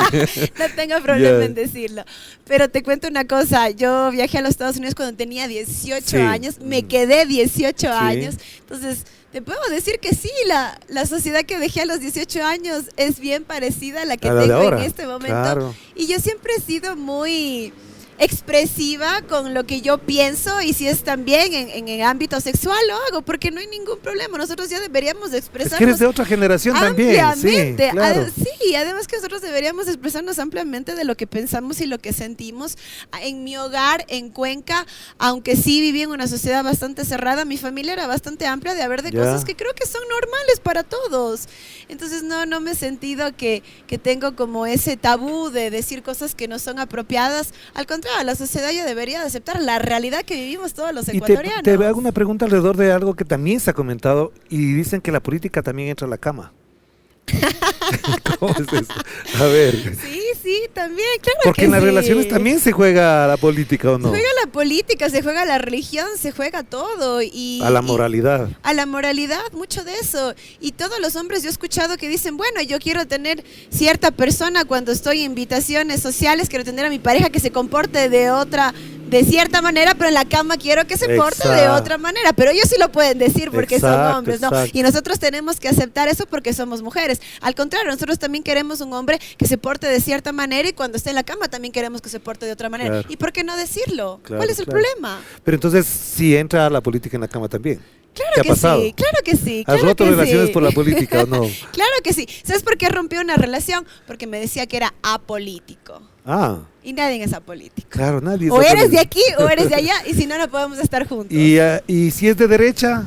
No tengo problema Ya. en decirlo. Pero te cuento una cosa, yo viajé a los Estados Unidos cuando tenía 18 Sí. años, me quedé 18 Sí. años, entonces te puedo decir que sí, la sociedad que dejé a los 18 años es bien parecida a la que A la de tengo en ahora, este momento. claro. Y yo siempre he sido muy expresiva con lo que yo pienso, y si es también en el ámbito sexual lo hago porque no hay ningún problema. Nosotros ya deberíamos de Es expresarnos que eres de otra generación también. ampliamente. Sí, claro. Sí, además que nosotros deberíamos expresarnos ampliamente de lo que pensamos y lo que sentimos. En mi hogar, en Cuenca, aunque sí viví en una sociedad bastante cerrada, mi familia era bastante amplia de haber de Ya. cosas que creo que son normales para todos. Entonces no me he sentido que tengo como ese tabú de decir cosas que no son apropiadas. Al contrario, la sociedad ya debería de aceptar la realidad que vivimos todos los Y ecuatorianos. te hago una pregunta alrededor de algo que también se ha comentado y dicen que la política también entra a la cama. ¿Cómo es eso? A ver. Sí, también, claro Porque que en las sí. relaciones también se juega la política, ¿o no? Se juega la política, se juega la religión, se juega todo. Y, A la y- moralidad. a la moralidad, mucho de eso. Y todos los hombres yo he escuchado que dicen, bueno, yo quiero tener cierta persona cuando estoy en invitaciones sociales, quiero tener a mi pareja que se comporte de cierta manera, pero en la cama quiero que se porte de Exacto. otra manera. Pero ellos sí lo pueden decir porque son Exacto, hombres, ¿no? exacto. Y nosotros tenemos que aceptar eso porque somos mujeres. Al contrario, nosotros también queremos un hombre que se porte de cierta manera, y cuando esté en la cama también queremos que se porte de otra manera. Claro. ¿Y por qué no decirlo? Claro, ¿Cuál es el claro. problema? Pero entonces sí entra la política en la cama también. Claro ¿Qué ha que pasado? sí, claro que sí. ¿Has claro roto que relaciones sí. por la política o no? Claro que sí. ¿Sabes por qué rompió una relación? Porque me decía que era apolítico. Ah, Y nadie es apolítico. claro, nadie. es O eres de político. aquí o eres de allá, y si no, no podemos estar juntos. Y si es de derecha,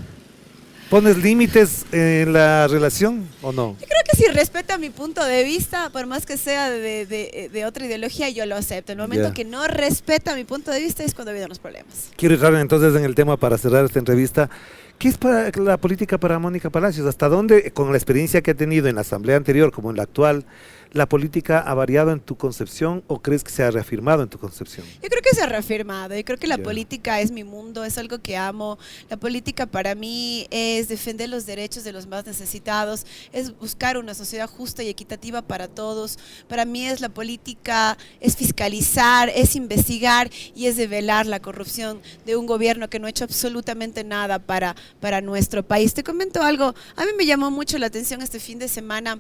¿pones límites en la relación o no? Yo creo que si respeta mi punto de vista, por más que sea de otra ideología, yo lo acepto. El momento Ya. que no respeta mi punto de vista es cuando vienen los problemas. Quiero entrar entonces en el tema para cerrar esta entrevista. ¿Qué es para la política para Mónica Palacios? ¿Hasta dónde, con la experiencia que ha tenido en la asamblea anterior como en la actual, la política ha variado en tu concepción o crees que se ha reafirmado en tu concepción? Yo creo que se ha reafirmado. Yo creo que la Ya. política es mi mundo, es algo que amo. La política para mí es defender los derechos de los más necesitados, es buscar una sociedad justa y equitativa para todos. Para mí es la política, es fiscalizar, es investigar y es develar la corrupción de un gobierno que no ha hecho absolutamente nada para nuestro país. Te comento algo, a mí me llamó mucho la atención este fin de semana.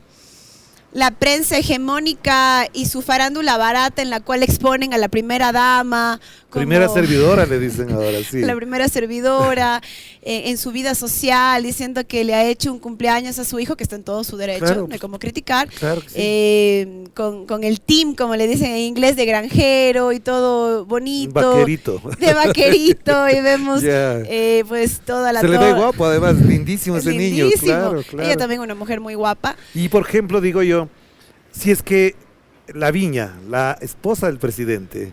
La prensa hegemónica y su farándula barata en la cual exponen a la primera dama. Como Primera servidora le dicen ahora, sí. la primera servidora, en su vida social, diciendo que le ha hecho un cumpleaños a su hijo, que está en todo su derecho, Claro. no hay como criticar. Claro que sí. Con el team, como le dicen en inglés, de granjero y todo Un bonito. vaquerito. De vaquerito, y vemos Ya. pues toda la... Se le ve to- guapo, además, lindísimo es ese niño. lindísimo. Claro, claro. Ella también una mujer muy guapa. Y por ejemplo, digo yo, si es que la Viña, la esposa del presidente,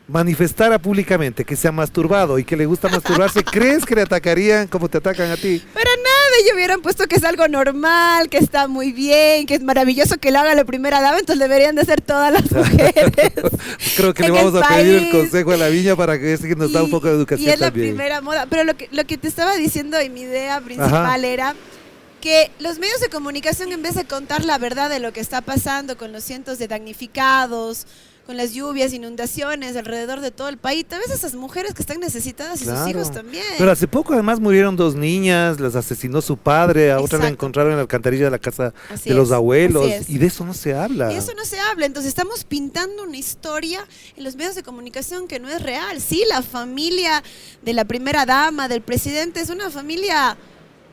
manifestara públicamente que se ha masturbado y que le gusta masturbarse, ¿crees que le atacarían como te atacan a ti? Para nada, ellos hubieran puesto que es algo normal, que está muy bien, que es maravilloso que lo haga la primera dama, entonces deberían de ser todas las mujeres. Creo que le En vamos el a pedir el país. consejo a la Viña para que que nos da un poco de educación y es la también. primera moda. Pero lo que te estaba diciendo y mi idea principal Ajá. era que los medios de comunicación, en vez de contar la verdad de lo que está pasando con los cientos de damnificados, con las lluvias, inundaciones alrededor de todo el país, tal vez esas mujeres que están necesitadas y sus Claro. hijos también. Pero hace poco además murieron 2 niñas, las asesinó su padre, a otra la Exacto. encontraron en la alcantarilla de la casa Así de los es, abuelos, así es. y de eso no se habla. Y eso no se habla, entonces estamos pintando una historia en los medios de comunicación que no es real. Sí, la familia de la primera dama, del presidente, es una familia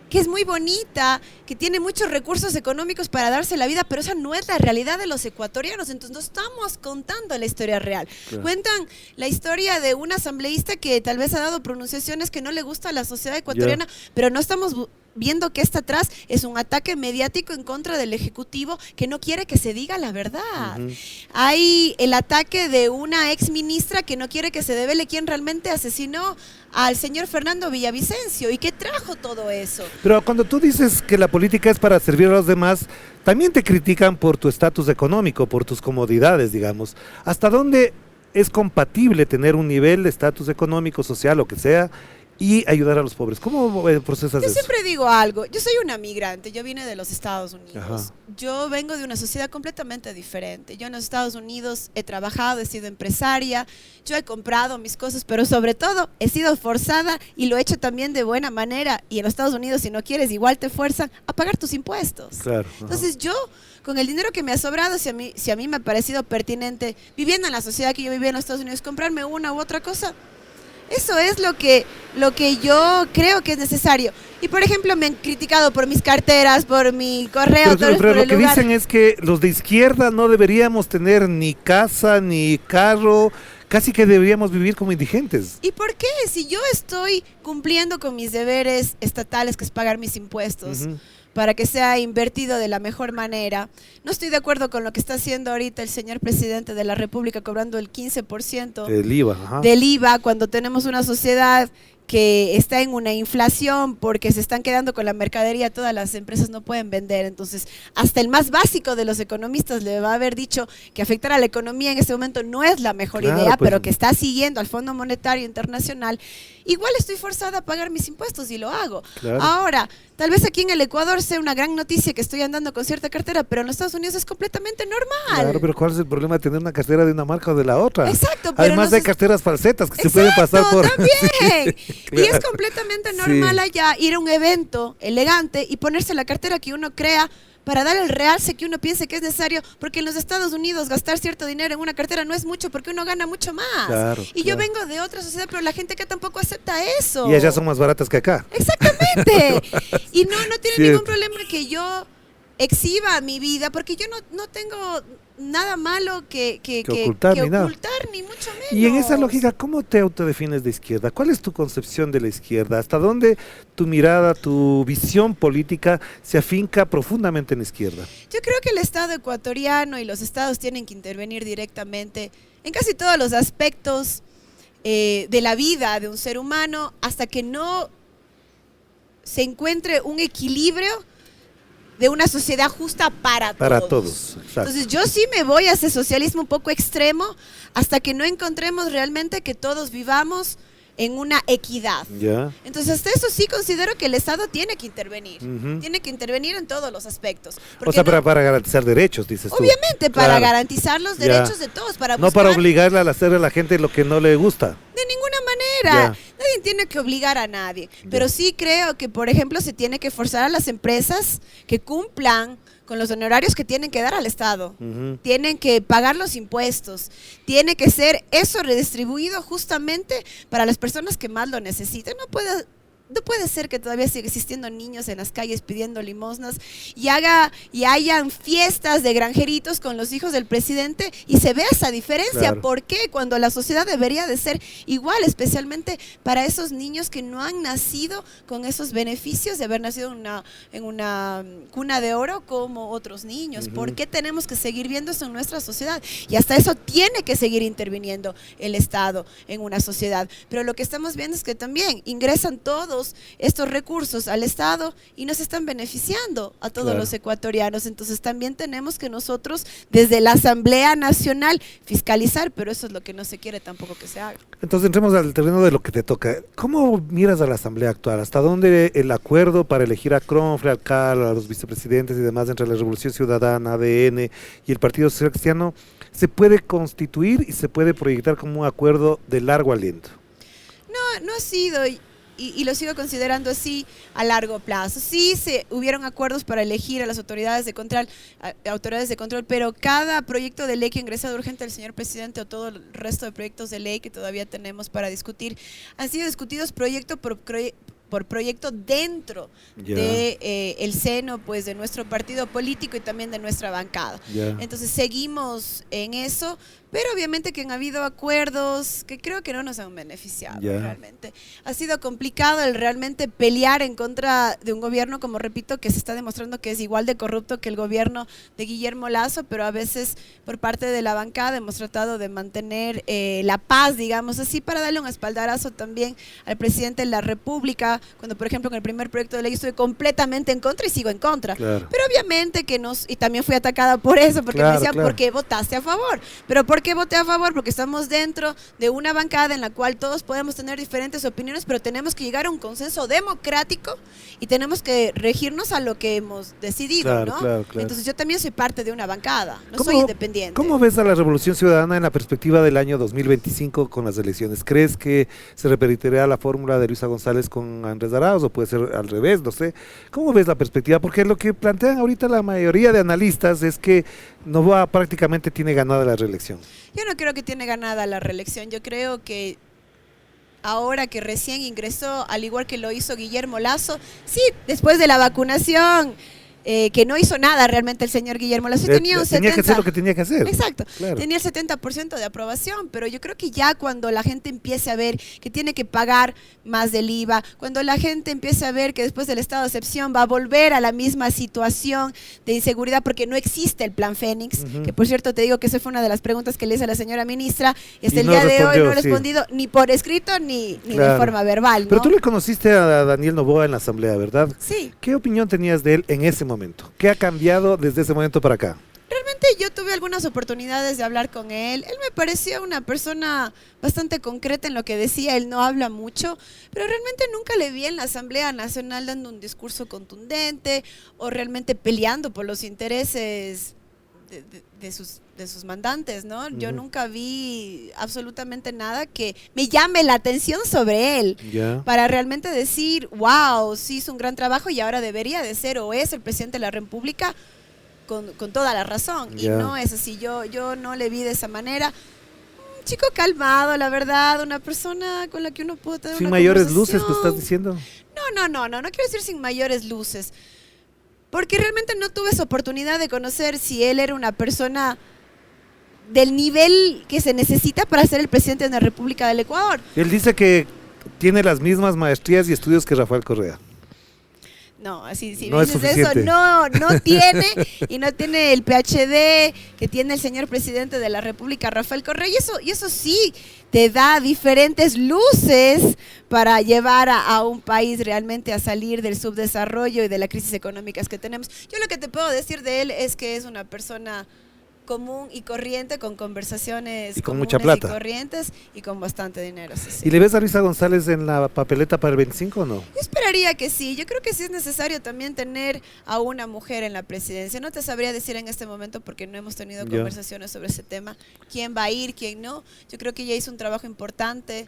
que es muy bonita, que tiene muchos recursos económicos para darse la vida, pero esa no es la realidad de los ecuatorianos, entonces no estamos contando la historia real. Claro. Cuentan la historia de un asambleísta que tal vez ha dado pronunciaciones que no le gusta a la sociedad ecuatoriana, pero no estamos viendo que está atrás es un ataque mediático en contra del Ejecutivo que no quiere que se diga la verdad. Ujú. Hay el ataque de una ex ministra que no quiere que se devele quién realmente asesinó al señor Fernando Villavicencio y qué trajo todo eso. Pero cuando tú dices que la política es para servir a los demás, también te critican por tu estatus económico, por tus comodidades, digamos. ¿Hasta dónde es compatible tener un nivel de estatus económico, social, lo que sea, y ayudar a los pobres? ¿Cómo procesas Yo eso? siempre digo algo, yo soy una migrante, yo vine de los Estados Unidos, Ajá. yo vengo de una sociedad completamente diferente, yo en los Estados Unidos he trabajado, he sido empresaria, yo he comprado mis cosas, pero sobre todo he sido forzada y lo he hecho también de buena manera, y en los Estados Unidos si no quieres igual te fuerzan a pagar tus impuestos. Claro. Entonces yo, con el dinero que me ha sobrado, si a mí me ha parecido pertinente, viviendo en la sociedad que yo vivía en los Estados Unidos, comprarme una u otra cosa, eso es lo que yo creo que es necesario. Y por ejemplo me han criticado por mis carteras, por mi correo, Pero por lo el que lugar. dicen es que los de izquierda no deberíamos tener ni casa, ni carro, casi que deberíamos vivir como indigentes. ¿Y por qué? Si yo estoy cumpliendo con mis deberes estatales, que es pagar mis impuestos, Ujú. para que sea invertido de la mejor manera. No estoy de acuerdo con lo que está haciendo ahorita el señor presidente de la República, cobrando el 15% El IVA, ajá. del IVA cuando tenemos una sociedad que está en una inflación porque se están quedando con la mercadería, todas las empresas no pueden vender, entonces hasta el más básico de los economistas le va a haber dicho que afectar a la economía en este momento no es la mejor Claro, idea, pues. pero que está siguiendo al Fondo Monetario Internacional. Igual estoy forzada a pagar mis impuestos y lo hago. Claro. Ahora, tal vez aquí en el Ecuador sea una gran noticia que estoy andando con cierta cartera, pero en los Estados Unidos es completamente normal. Claro, pero ¿cuál es el problema de tener una cartera de una marca o de la otra? Exacto, pero Además hay entonces- carteras falsetas que se pueden pasar por... también. Sí, Y es claro. completamente normal Sí. allá ir a un evento elegante y ponerse la cartera que uno crea para dar el realce que uno piense que es necesario, porque en los Estados Unidos gastar cierto dinero en una cartera no es mucho porque uno gana mucho más. Claro, Y yo claro. vengo de otra sociedad, pero la gente acá tampoco acepta eso. Y allá son más baratas que acá. Exactamente. Y no tiene Cierto. ningún problema que yo exhiba mi vida, porque yo no tengo nada malo que ocultar, ni nada. ocultar, ni mucho menos. Y en esa lógica, ¿cómo te autodefines de izquierda? ¿Cuál es tu concepción de la izquierda? ¿Hasta dónde tu mirada, tu visión política se afinca profundamente en la izquierda? Yo creo que el Estado ecuatoriano y los estados tienen que intervenir directamente en casi todos los aspectos de la vida de un ser humano hasta que no se encuentre un equilibrio de una sociedad justa para todos. Exacto. Entonces yo sí me voy a ese socialismo un poco extremo hasta que no encontremos realmente que todos vivamos en una equidad. Ya. Entonces hasta eso sí considero que el Estado tiene que intervenir. Ujú. Tiene que intervenir en todos los aspectos. O Porque sea, no- para garantizar derechos, dices tú. obviamente para Claro. garantizar los Ya. derechos de todos, para No buscar para obligarle a hacer a la gente lo que no le gusta. de ninguna manera. Ya. Nadie tiene que obligar a nadie. Ya. Pero sí creo que, por ejemplo, se tiene que forzar a las empresas que cumplan con los honorarios que tienen que dar al Estado. Ujú. Tienen que pagar los impuestos. Tiene que ser eso redistribuido justamente para las personas que más lo necesitan. No puede ser que todavía siga existiendo niños en las calles pidiendo limosnas y hayan fiestas de granjeritos con los hijos del presidente y se vea esa diferencia. Claro. ¿Por qué? Cuando la sociedad debería de ser igual, especialmente para esos niños que no han nacido con esos beneficios de haber nacido en una cuna de oro como otros niños. Ujú. ¿Por qué tenemos que seguir viendo eso en nuestra sociedad? Y hasta eso tiene que seguir interviniendo el Estado en una sociedad. Pero lo que estamos viendo es que también ingresan todos estos recursos al Estado y nos están beneficiando a todos Claro. los ecuatorianos. Entonces también tenemos que nosotros desde la Asamblea Nacional fiscalizar, pero eso es lo que no se quiere tampoco que se haga. Entonces entremos al terreno de lo que te toca. ¿Cómo miras a la Asamblea actual? ¿Hasta dónde el acuerdo para elegir a Cronfle, al CAL, a los vicepresidentes y demás entre la Revolución Ciudadana, ADN y el Partido Social Cristiano se puede constituir y se puede proyectar como un acuerdo de largo aliento? No ha sido, y lo sigo considerando así a largo plazo. Sí, hubieron acuerdos para elegir a las autoridades de control, pero cada proyecto de ley que ha ingresado urgente al señor presidente o todo el resto de proyectos de ley que todavía tenemos para discutir, han sido discutidos proyecto por proyecto dentro Ya. de el seno pues de nuestro partido político y también de nuestra bancada. Ya. Entonces seguimos en eso, pero obviamente que han habido acuerdos que creo que no nos han beneficiado Ya. realmente. Ha sido complicado el realmente pelear en contra de un gobierno, como repito, que se está demostrando que es igual de corrupto que el gobierno de Guillermo Lasso, pero a veces por parte de la bancada hemos tratado de mantener la paz, digamos así, para darle un espaldarazo también al presidente de la República, cuando por ejemplo con el primer proyecto de ley estuve completamente en contra y sigo en contra. Claro. Pero obviamente y también fui atacada por eso, porque me decían, ¿por qué votaste a favor? Pero ¿por qué voté a favor? Porque estamos dentro de una bancada en la cual todos podemos tener diferentes opiniones, pero tenemos que llegar a un consenso democrático y tenemos que regirnos a lo que hemos decidido, ¿no? Claro. Entonces yo también soy parte de una bancada, no soy independiente. ¿Cómo ves a la Revolución Ciudadana en la perspectiva del año 2025 con las elecciones? ¿Crees que se repetirá la fórmula de Luisa González con Andrés Arauz o puede ser al revés? No sé. ¿Cómo ves la perspectiva? Porque lo que plantean ahorita la mayoría de analistas es que Noboa prácticamente tiene ganada la reelección. Yo no creo que tiene ganada la reelección, yo creo que ahora que recién ingresó, al igual que lo hizo Guillermo Lasso, sí, después de la vacunación, que no hizo nada realmente el señor Guillermo Lasso, tenía un 70%. Tenía que hacer lo que tenía que hacer. Exacto, claro. Tenía el 70% de aprobación, pero yo creo que ya cuando la gente empiece a ver que tiene que pagar más del IVA, cuando la gente empiece a ver que después del estado de excepción va a volver a la misma situación de inseguridad porque no existe el plan Fénix, que por cierto te digo que esa fue una de las preguntas que le hice a la señora ministra, y hasta el día de hoy no ha respondido ni por escrito ni de forma verbal, ¿no? Pero tú le conociste a Daniel Noboa en la asamblea, ¿verdad? Sí. ¿Qué opinión tenías de él en ese momento? ¿Qué ha cambiado desde ese momento para acá? Realmente yo tuve algunas oportunidades de hablar con él. Él me parecía una persona bastante concreta en lo que decía. Él no habla mucho, pero realmente nunca le vi en la Asamblea Nacional dando un discurso contundente o realmente peleando por los intereses de sus mandantes, ¿no? Yo nunca vi absolutamente nada que me llame la atención sobre él para realmente decir, wow, sí hizo un gran trabajo y ahora debería de ser o es el presidente de la República con toda la razón. Y no es así, yo no le vi de esa manera. Un chico calmado, la verdad, una persona con la que uno puede tener sin una mayores conversación. luces, ¿tú estás diciendo? No quiero decir sin mayores luces. Porque realmente no tuve esa oportunidad de conocer si él era una persona del nivel que se necesita para ser el presidente de la República del Ecuador. Él dice que tiene las mismas maestrías y estudios que Rafael Correa. No, así si no dices eso, no tiene, y no tiene el PhD que tiene el señor presidente de la República, Rafael Correa, y eso sí te da diferentes luces para llevar a un país realmente a salir del subdesarrollo y de las crisis económicas que tenemos. Yo lo que te puedo decir de él es que es una persona común y corriente, con conversaciones y con mucha plata, y corrientes y con bastante dinero. Sí. ¿Y le ves a Luisa González en la papeleta para el 25 o no? Yo esperaría que sí. Yo creo que sí es necesario también tener a una mujer en la presidencia. No te sabría decir en este momento porque no hemos tenido conversaciones sobre ese tema. ¿Quién va a ir, quién no? Yo creo que ella hizo un trabajo importante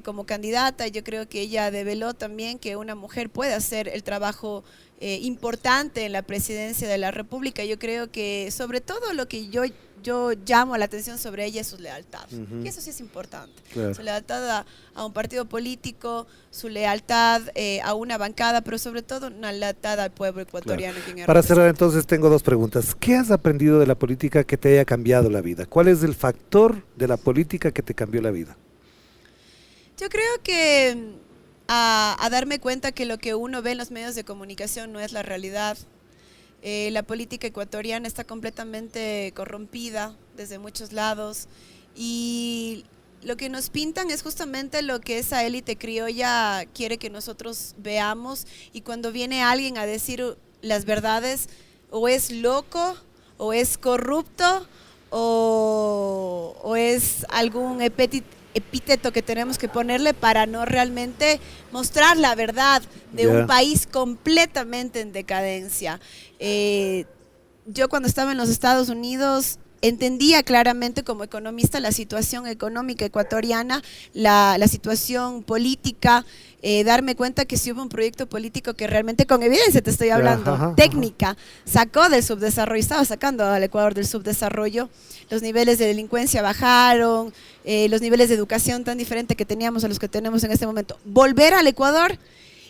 como candidata. Yo creo que ella develó también que una mujer puede hacer el trabajo importante en la presidencia de la República. Yo creo que sobre todo lo que yo llamo la atención sobre ella es su lealtad, y eso sí es importante, su lealtad a un partido político, su lealtad a una bancada, pero sobre todo una lealtad al pueblo ecuatoriano. Para cerrar entonces tengo dos preguntas. ¿Qué has aprendido de la política que te haya cambiado la vida? ¿Cuál es el factor de la política que te cambió la vida? Yo creo que a darme cuenta que lo que uno ve en los medios de comunicación no es la realidad. La política ecuatoriana está completamente corrompida desde muchos lados y lo que nos pintan es justamente lo que esa élite criolla quiere que nosotros veamos, y cuando viene alguien a decir las verdades, o es loco, o es corrupto, o es algún epíteto que tenemos que ponerle para no realmente mostrar la verdad de un país completamente en decadencia. Yo cuando estaba en los Estados Unidos entendía claramente como economista la situación económica ecuatoriana, la situación política, darme cuenta que si hubo un proyecto político que realmente, con evidencia te estoy hablando, técnica, sacó del subdesarrollo, estaba sacando al Ecuador del subdesarrollo, los niveles de delincuencia bajaron, los niveles de educación tan diferentes que teníamos a los que tenemos en este momento. Volver al Ecuador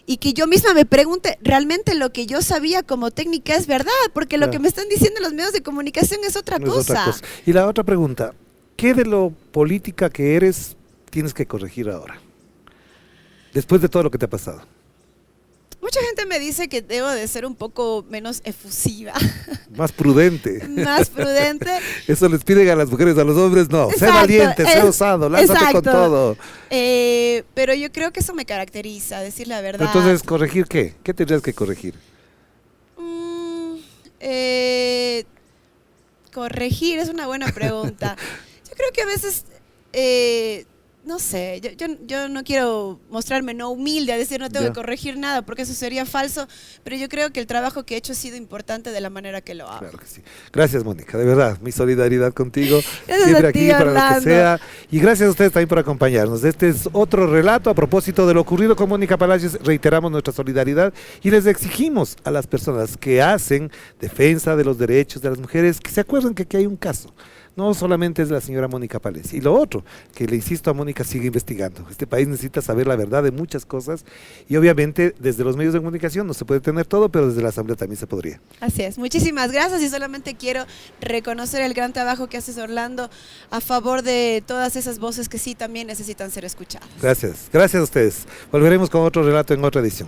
y que yo misma me pregunte, ¿realmente lo que yo sabía como técnica es verdad? Porque lo que me están diciendo los medios de comunicación es otra cosa. Y la otra pregunta, ¿qué de lo política que eres tienes que corregir ahora? Después de todo lo que te ha pasado. Mucha gente me dice que debo de ser un poco menos efusiva, Más prudente. más prudente. Eso les piden a las mujeres, a los hombres no. Sé Exacto, valiente, sé osado, lánzate con exacto. todo. Pero yo creo que eso me caracteriza, decir la verdad. Entonces, ¿corregir qué? ¿Qué tendrías que corregir? Corregir es una buena pregunta. Yo creo que a veces, no sé, yo no quiero mostrarme no humilde a decir no tengo Ya. que corregir nada, porque eso sería falso, pero yo creo que el trabajo que he hecho ha sido importante de la manera que lo hago. Claro que sí. Gracias, Mónica, de verdad, mi solidaridad contigo. Gracias Siempre a ti, aquí para lo que Orlando. sea. Y gracias a ustedes también por acompañarnos. Este es otro relato a propósito de lo ocurrido con Mónica Palacios. Reiteramos nuestra solidaridad y les exigimos a las personas que hacen defensa de los derechos de las mujeres que se acuerden que aquí hay un caso. No solamente es la señora Mónica Palacios. Y lo otro, que le insisto a Mónica, sigue investigando. Este país necesita saber la verdad de muchas cosas y obviamente desde los medios de comunicación no se puede tener todo, pero desde la Asamblea también se podría. Así es, muchísimas gracias y solamente quiero reconocer el gran trabajo que haces, Orlando, a favor de todas esas voces que sí también necesitan ser escuchadas. Gracias. Gracias a ustedes. Volveremos con otro relato en otra edición.